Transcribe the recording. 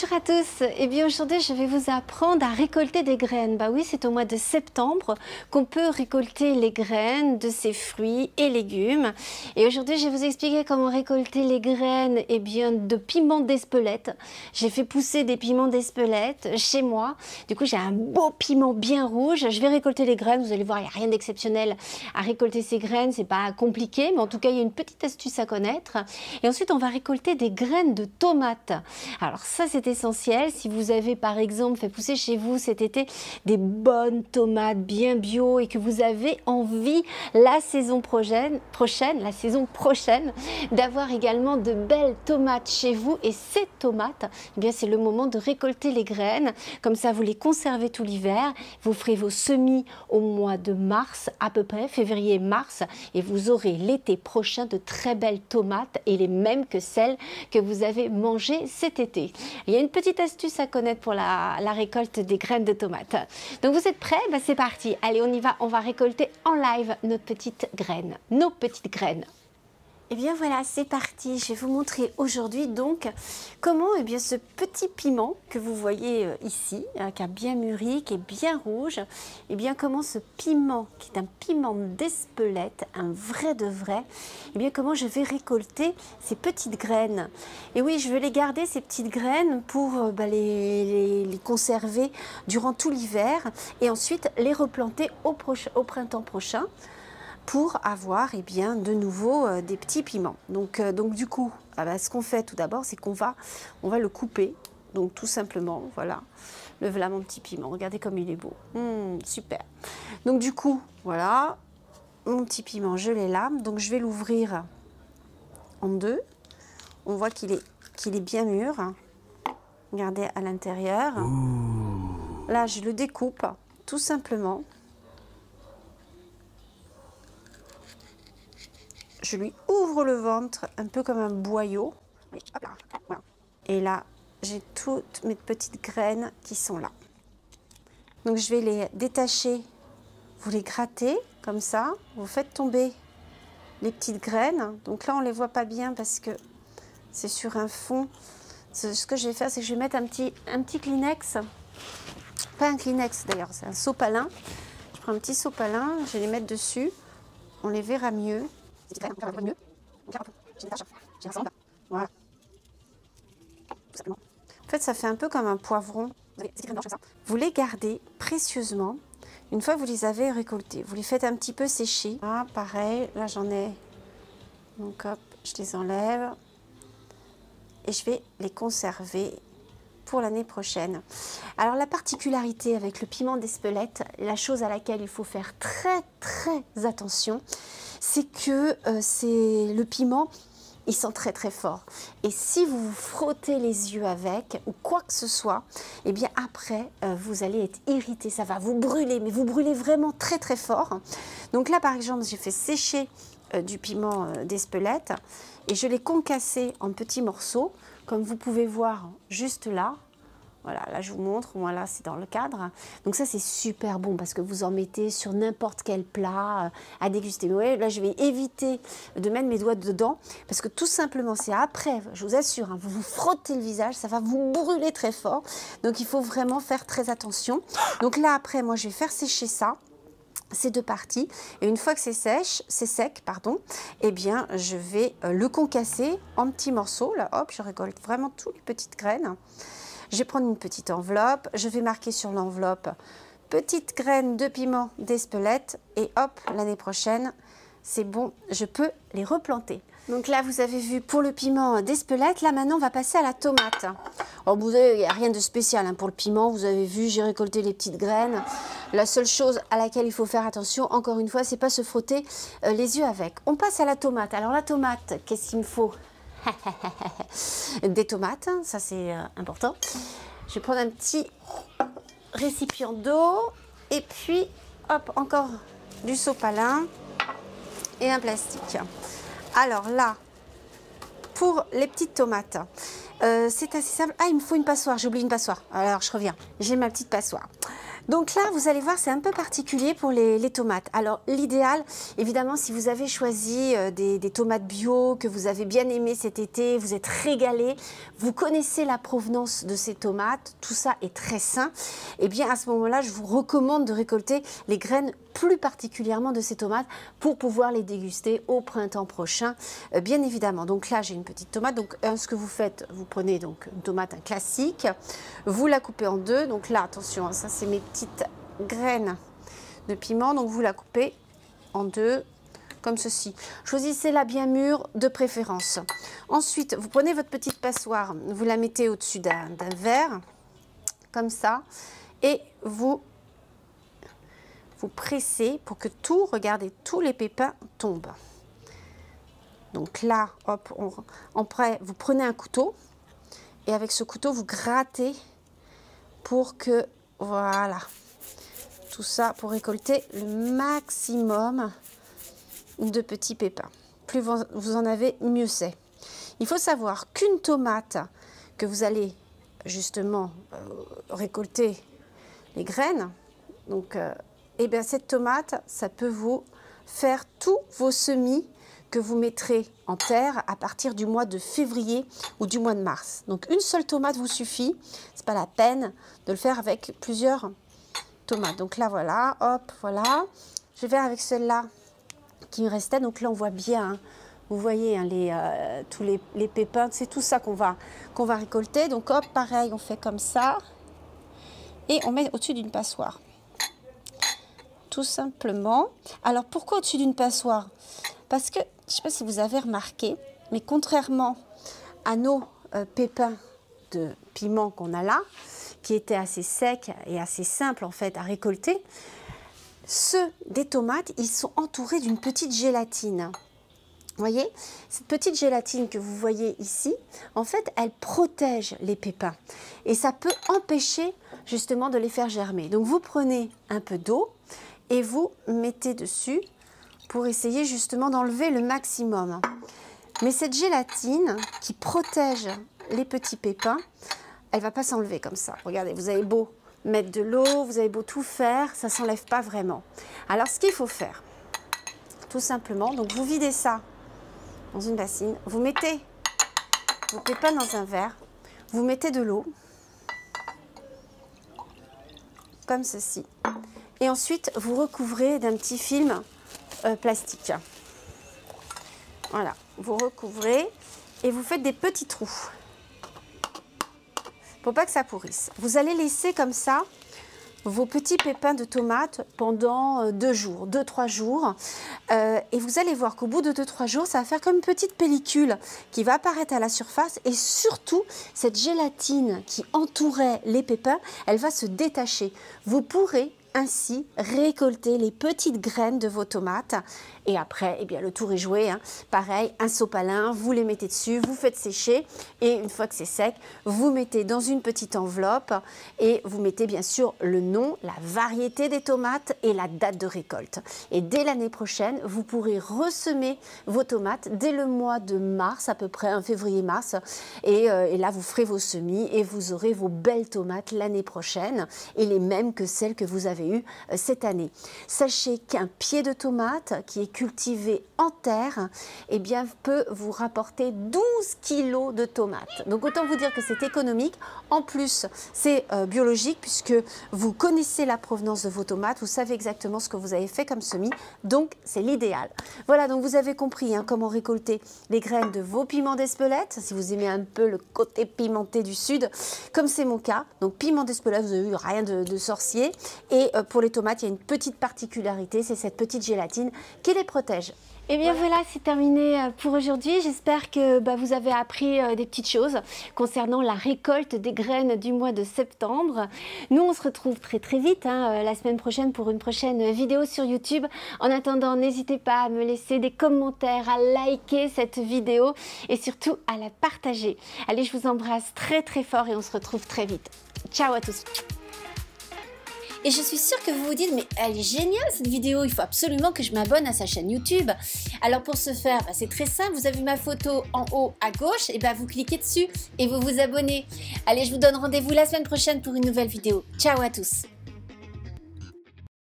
Bonjour à tous, et bien aujourd'hui je vais vous apprendre à récolter des graines. Bah oui, c'est au mois de septembre qu'on peut récolter les graines de ces fruits et légumes. Et aujourd'hui je vais vous expliquer comment récolter les graines de piment d'Espelette. J'ai fait pousser des piments d'Espelette chez moi. Du coup j'ai un beau piment bien rouge. Je vais récolter les graines, vous allez voir, il n'y a rien d'exceptionnel à récolter ces graines, c'est pas compliqué, mais en tout cas il y a une petite astuce à connaître. Et ensuite on va récolter des graines de tomates. Alors ça c'est essentiel, si vous avez par exemple fait pousser chez vous cet été des bonnes tomates bien bio et que vous avez envie la saison prochaine d'avoir également de belles tomates chez vous, et ces tomates, eh bien c'est le moment de récolter les graines, comme ça vous les conservez tout l'hiver, vous ferez vos semis au mois de mars à peu près, février-mars, et vous aurez l'été prochain de très belles tomates et les mêmes que celles que vous avez mangées cet été. Il y a une petite astuce à connaître pour la récolte des graines de tomates. Donc vous êtes prêts? Ben c'est parti. Allez, on y va. On va récolter en live nos petites graines. Et bien voilà, c'est parti. Je vais vous montrer aujourd'hui donc comment ce petit piment que vous voyez ici, qui a bien mûri, qui est bien rouge, comment ce piment, qui est un piment d'Espelette, un vrai de vrai, comment je vais récolter ces petites graines. Et oui, je veux les garder, ces petites graines, pour les conserver durant tout l'hiver et ensuite les replanter au printemps prochain, pour avoir de nouveau des petits piments. Donc du coup, ce qu'on fait tout d'abord, c'est qu'on va le couper. Donc tout simplement, voilà, le voilà mon petit piment. Regardez comme il est beau. Super. Donc du coup, voilà, mon petit piment, je l'ai là. Donc je vais l'ouvrir en deux. On voit qu'il est bien mûr. Regardez à l'intérieur. Là, je le découpe tout simplement. Je lui ouvre le ventre un peu comme un boyau. Et là, j'ai toutes mes petites graines qui sont là. Donc je vais les détacher. Vous les grattez comme ça. Vous faites tomber les petites graines. Donc là, on ne les voit pas bien parce que c'est sur un fond. Ce que je vais faire, c'est que je vais mettre un petit Kleenex. Pas un Kleenex d'ailleurs, c'est un sopalin. Je prends un petit sopalin, je vais les mettre dessus. On les verra mieux. Voilà. En fait, ça fait un peu comme un poivron. Vous les gardez précieusement. Une fois que vous les avez récoltés, vous les faites un petit peu sécher. Ah, pareil, là j'en ai. Donc hop, je les enlève. Et je vais les conserver pour l'année prochaine. Alors la particularité avec le piment d'Espelette, la chose à laquelle il faut faire très attention, c'est que le piment, il sent très fort. Et si vous vous frottez les yeux avec, ou quoi que ce soit, après, vous allez être irrité, ça va vous brûler, mais vous brûlez vraiment très fort. Donc là, par exemple, j'ai fait sécher du piment d'Espelette et je l'ai concassé en petits morceaux, comme vous pouvez voir juste là. Voilà, là je vous montre, voilà, c'est dans le cadre. Donc ça c'est super bon parce que vous en mettez sur n'importe quel plat à déguster. Mais ouais, là je vais éviter de mettre mes doigts dedans parce que tout simplement c'est après, je vous assure, vous vous frottez le visage, ça va vous brûler très fort. Donc il faut vraiment faire très attention. Donc là après, moi je vais faire sécher ça. Ces deux parties, et une fois que c'est sec, je vais le concasser en petits morceaux. Là, hop, je récolte vraiment toutes les petites graines. Je vais prendre une petite enveloppe, je vais marquer sur l'enveloppe petite graine de piment d'Espelette, et hop, l'année prochaine, c'est bon, je peux les replanter. Donc là, vous avez vu pour le piment d'Espelette. Là, maintenant, on va passer à la tomate. Alors, vous avez, il n'y a rien de spécial pour le piment. Vous avez vu, j'ai récolté les petites graines. La seule chose à laquelle il faut faire attention, encore une fois, c'est pas se frotter les yeux avec. On passe à la tomate. Alors, la tomate, qu'est-ce qu'il me faut? Des tomates, ça c'est important. Je vais prendre un petit récipient d'eau. Et puis, hop, encore du sopalin et un plastique. Alors là, pour les petites tomates, c'est assez simple. Ah, il me faut une passoire, j'ai oublié une passoire. Alors je reviens, j'ai ma petite passoire. Donc là, vous allez voir, c'est un peu particulier pour les tomates. Alors, l'idéal, évidemment, si vous avez choisi des tomates bio, que vous avez bien aimé cet été, vous êtes régalé, vous connaissez la provenance de ces tomates, tout ça est très sain, et bien à ce moment-là, je vous recommande de récolter les graines plus particulièrement de ces tomates pour pouvoir les déguster au printemps prochain, bien évidemment. Donc là, j'ai une petite tomate. Donc, ce que vous faites, vous prenez donc une tomate classique, vous la coupez en deux. Donc là, attention, ça c'est mes petites graines de piment. Donc vous la coupez en deux, comme ceci. Choisissez-la bien mûre de préférence. Ensuite, vous prenez votre petite passoire, vous la mettez au-dessus d'un verre, comme ça, et vous pressez pour que tout, regardez, tous les pépins tombent. Donc là, hop, vous prenez un couteau et avec ce couteau, vous grattez pour que, voilà, tout ça pour récolter le maximum de petits pépins. Plus vous en avez, mieux c'est. Il faut savoir qu'une tomate que vous allez justement récolter les graines, donc et bien cette tomate, ça peut vous faire tous vos semis que vous mettrez en terre à partir du mois de février ou du mois de mars. Donc une seule tomate vous suffit, c'est pas la peine de le faire avec plusieurs tomates. Donc là voilà, hop, voilà. Je vais avec celle-là qui me restait. Donc là on voit bien, hein, vous voyez hein, tous les pépins, c'est tout ça qu'on va récolter. Donc hop, pareil, on fait comme ça et on met au-dessus d'une passoire. Tout simplement. Alors pourquoi au-dessus d'une passoire? Parce que, je ne sais pas si vous avez remarqué, mais contrairement à nos pépins de piment qu'on a là, qui étaient assez secs et assez simples en fait à récolter, ceux des tomates, ils sont entourés d'une petite gélatine. Vous voyez, cette petite gélatine que vous voyez ici, en fait, elle protège les pépins. Et ça peut empêcher justement de les faire germer. Donc vous prenez un peu d'eau et vous mettez dessus pour essayer justement d'enlever le maximum. Mais cette gélatine qui protège les petits pépins, elle ne va pas s'enlever comme ça. Regardez, vous avez beau mettre de l'eau, vous avez beau tout faire, ça ne s'enlève pas vraiment. Alors ce qu'il faut faire, tout simplement, donc vous videz ça dans une bassine, vous mettez vos pépins dans un verre, vous mettez de l'eau, comme ceci. Et ensuite, vous recouvrez d'un petit film plastique. Voilà, vous recouvrez et vous faites des petits trous pour pas que ça pourrisse. Vous allez laisser comme ça vos petits pépins de tomates pendant 2-3 jours. Et vous allez voir qu'au bout de 2-3 jours, ça va faire comme une petite pellicule qui va apparaître à la surface. Et surtout, cette gélatine qui entourait les pépins, elle va se détacher. Vous pourrez ainsi récolter les petites graines de vos tomates. Et après, eh bien, le tour est joué, hein. Pareil, un sopalin, vous les mettez dessus, vous faites sécher. Et une fois que c'est sec, vous mettez dans une petite enveloppe et vous mettez bien sûr le nom, la variété des tomates et la date de récolte. Et dès l'année prochaine, vous pourrez ressemer vos tomates dès le mois de mars, à peu près, un février-mars. Et là, vous ferez vos semis et vous aurez vos belles tomates l'année prochaine et les mêmes que celles que vous avez eues cette année. Sachez qu'un pied de tomate qui est cultivé en terre, eh bien, peut vous rapporter 12 kilos de tomates. Donc, autant vous dire que c'est économique. En plus, c'est biologique puisque vous connaissez la provenance de vos tomates, vous savez exactement ce que vous avez fait comme semis. Donc, c'est l'idéal. Voilà, donc vous avez compris hein, comment récolter les graines de vos piments d'Espelette, si vous aimez un peu le côté pimenté du sud, comme c'est mon cas. Donc, piment d'Espelette, vous avez eu rien de sorcier. Et pour les tomates, il y a une petite particularité, c'est cette petite gélatine qui les protège. Et bien voilà, c'est terminé pour aujourd'hui. J'espère que vous avez appris des petites choses concernant la récolte des graines du mois de septembre. Nous, on se retrouve très très vite hein, la semaine prochaine pour une prochaine vidéo sur YouTube. En attendant, n'hésitez pas à me laisser des commentaires, à liker cette vidéo et surtout à la partager. Allez, je vous embrasse très très fort et on se retrouve très vite. Ciao à tous. Et je suis sûre que vous vous dites, mais elle est géniale cette vidéo, il faut absolument que je m'abonne à sa chaîne YouTube. Alors pour ce faire, c'est très simple, vous avez ma photo en haut à gauche, et vous cliquez dessus et vous vous abonnez. Allez, je vous donne rendez-vous la semaine prochaine pour une nouvelle vidéo. Ciao à tous.